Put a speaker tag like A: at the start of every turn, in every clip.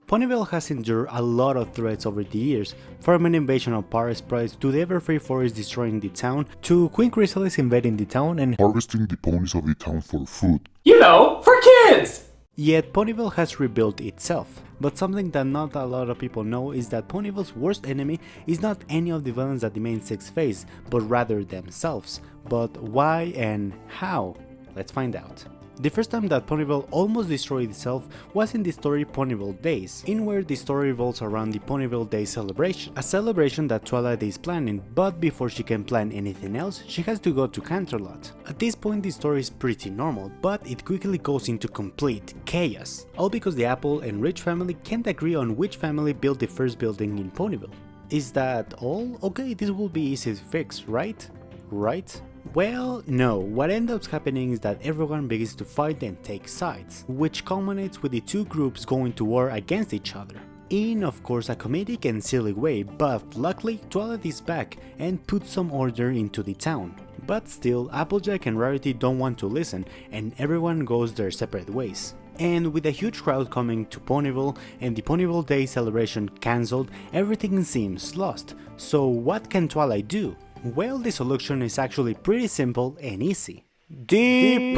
A: Ponyville has endured a lot of threats over the years, from an invasion of power sprites to the Everfree Forest destroying the town, to Queen Chrysalis invading the town and
B: harvesting the ponies of the town for food.
C: You know, for kids!
A: Yet Ponyville has rebuilt itself. But something that not a lot of people know is that Ponyville's worst enemy is not any of the villains that the main six face, but rather themselves. But why and how? Let's find out. The first time that Ponyville almost destroyed itself was in the story Ponyville Days, in where the story revolves around the Ponyville Day celebration, a celebration that Twilight is planning, but before she can plan anything else, she has to go to Canterlot. At this point the story is pretty normal, but it quickly goes into complete chaos, all because the Apple and Rich family can't agree on which family built the first building in Ponyville. Is that all? Okay, this will be easy to fix, right? Right? Well, no, what ends up happening is that everyone begins to fight and take sides, which culminates with the two groups going to war against each other. In, of course, a comedic and silly way, but luckily Twilight is back and puts some order into the town. But still, Applejack and Rarity don't want to listen, and everyone goes their separate ways. And with a huge crowd coming to Ponyville and the Ponyville Day celebration cancelled, everything seems lost. So what can Twilight do? Well, the solution is actually pretty simple and easy. Diplomacy!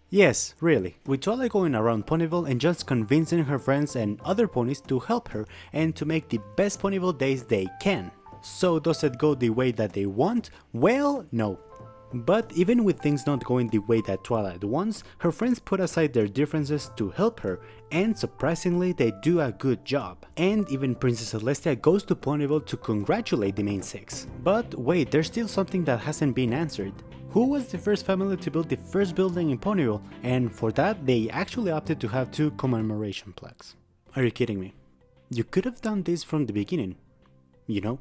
A: Yes, really. With Twilight going around Ponyville and just convincing her friends and other ponies to help her and to make the best Ponyville days they can. So does it go the way that they want? Well, no. But even with things not going the way that Twilight wants, her friends put aside their differences to help her, and surprisingly they do a good job. And even Princess Celestia goes to Ponyville to congratulate the main six. But wait, there's still something that hasn't been answered. Who was the first family to build the first building in Ponyville? And for that they actually opted to have 2 commemoration plaques. Are you kidding me? You could have done this from the beginning, you know?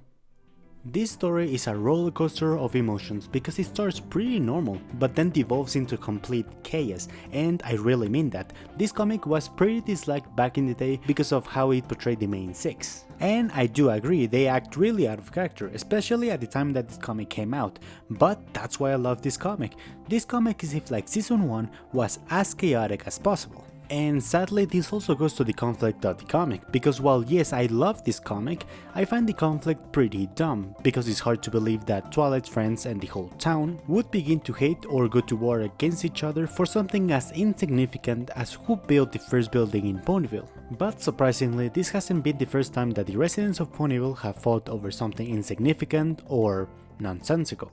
A: This story is a roller coaster of emotions because it starts pretty normal, but then devolves into complete chaos, and I really mean that. This comic was pretty disliked back in the day because of how it portrayed the main six. And I do agree, they act really out of character, especially at the time that this comic came out, but that's why I love this comic. This comic is if like season 1 was as chaotic as possible. And sadly this also goes to the conflict of the comic, because while yes I love this comic, I find the conflict pretty dumb, because it's hard to believe that Twilight's friends and the whole town would begin to hate or go to war against each other for something as insignificant as who built the first building in Ponyville. But surprisingly, this hasn't been the first time that the residents of Ponyville have fought over something insignificant or nonsensical.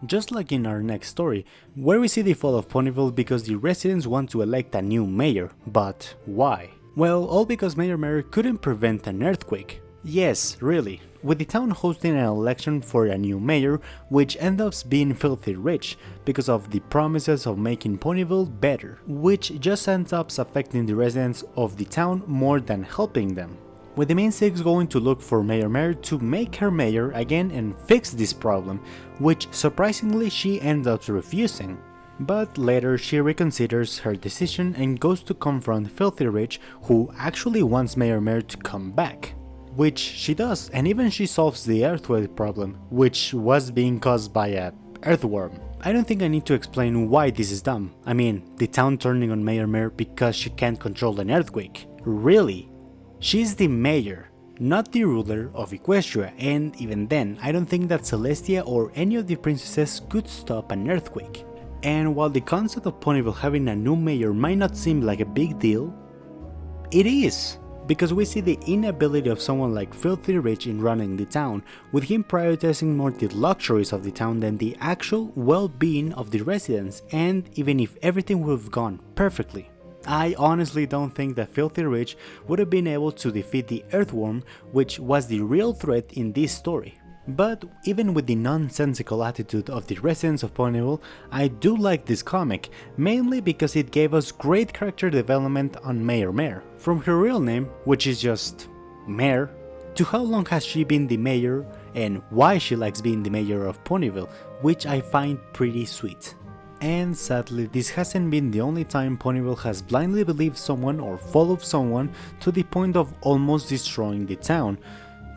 A: Just like in our next story, where we see the fall of Ponyville because the residents want to elect a new mayor, but why? Well, all because Mayor Mary couldn't prevent an earthquake. Yes, really, with the town hosting an election for a new mayor, which ends up being filthy rich because of the promises of making Ponyville better, which just ends up affecting the residents of the town more than helping them. With the main six going to look for Mayor Mary to make her mayor again and fix this problem, which surprisingly she ends up refusing. But later she reconsiders her decision and goes to confront Filthy Rich, who actually wants Mayor Mary to come back. Which she does, and even she solves the earthquake problem, which was being caused by a earthworm. I don't think I need to explain why this is dumb. I mean, the town turning on Mayor Mary because she can't control an earthquake. Really? She's the mayor, not the ruler of Equestria, and even then, I don't think that Celestia or any of the princesses could stop an earthquake. And while the concept of Ponyville having a new mayor might not seem like a big deal, it is, because we see the inability of someone like Filthy Rich in running the town, with him prioritizing more the luxuries of the town than the actual well-being of the residents, and even if everything would have gone perfectly. I honestly don't think that Filthy Rich would have been able to defeat the earthworm, which was the real threat in this story. But even with the nonsensical attitude of the residents of Ponyville, I do like this comic, mainly because it gave us great character development on Mayor Mare. From her real name, which is just Mare, to how long has she been the mayor and why she likes being the mayor of Ponyville, which I find pretty sweet. And sadly, this hasn't been the only time Ponyville has blindly believed someone or followed someone to the point of almost destroying the town,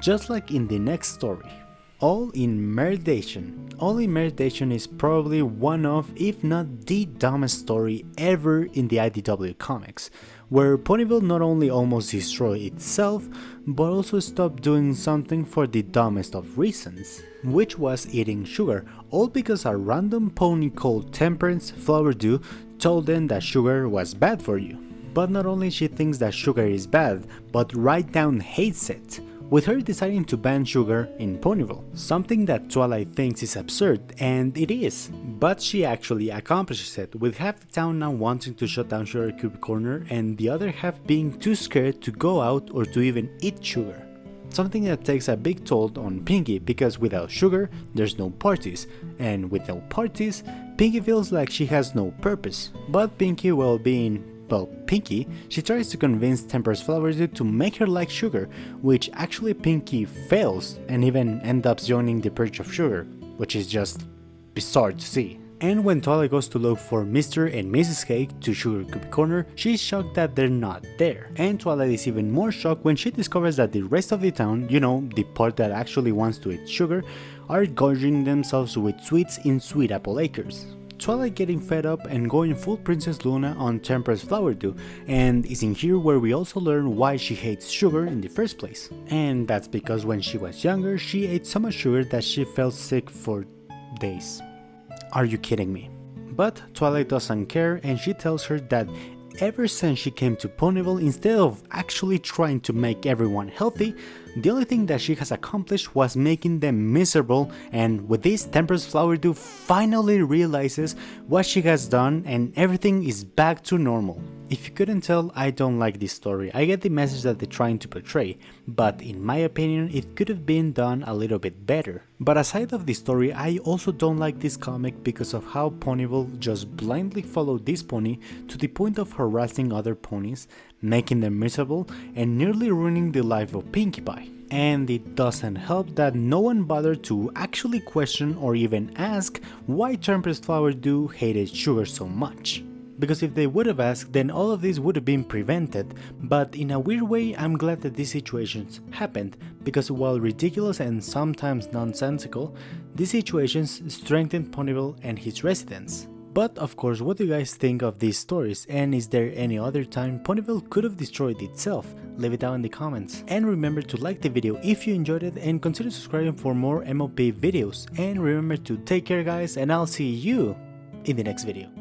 A: just like in the next story. All in Meritation. All in Meritation is probably one of, if not the dumbest story ever in the IDW comics, where Ponyville not only almost destroyed itself, but also stopped doing something for the dumbest of reasons, which was eating sugar, all because a random pony called Temperance Flowerdew told them that sugar was bad for you. But not only she thinks that sugar is bad, but right down hates it, with her deciding to ban sugar in Ponyville, something that Twilight thinks is absurd, and it is, but she actually accomplishes it, with half the town now wanting to shut down Sugar Cube Corner and the other half being too scared to go out or to even eat sugar. Something that takes a big toll on Pinkie, because without sugar, there's no parties, and with no parties, Pinkie feels like she has no purpose. But Pinkie, Pinkie, she tries to convince Temperance Flowerdew to make her like sugar, which actually Pinkie fails and even ends up joining the Purge of Sugar, which is just bizarre to see. And when Twilight goes to look for Mr. and Mrs. Cake to Sugar Cube Corner, she's shocked that they're not there. And Twilight is even more shocked when she discovers that the rest of the town, you know, the part that actually wants to eat sugar, are gorging themselves with sweets in Sweet Apple Acres. Twilight getting fed up and going full Princess Luna on Temperance Flowerdew, and is in here where we also learn why she hates sugar in the first place. And that's because when she was younger, she ate so much sugar that she felt sick for days. Are you kidding me? But Twilight doesn't care, and she tells her that ever since she came to Ponyville, instead of actually trying to make everyone healthy, the only thing that she has accomplished was making them miserable, and with this, Temperance Flowerdew finally realizes what she has done and everything is back to normal. If you couldn't tell, I don't like this story. I get the message that they're trying to portray, but in my opinion, it could have been done a little bit better. But aside of the story, I also don't like this comic because of how Ponyville just blindly followed this pony to the point of harassing other ponies, making them miserable, and nearly ruining the life of Pinkie Pie. And it doesn't help that no one bothered to actually question or even ask why Temperance Flowerdew hated sugar so much. Because if they would have asked, then all of this would have been prevented, but in a weird way I'm glad that these situations happened, because while ridiculous and sometimes nonsensical, these situations strengthened Ponyville and his residents. But of course, what do you guys think of these stories, and is there any other time Ponyville could have destroyed itself? Leave it down in the comments. And remember to like the video if you enjoyed it, and consider subscribing for more MOP videos. And remember to take care guys, and I'll see you in the next video.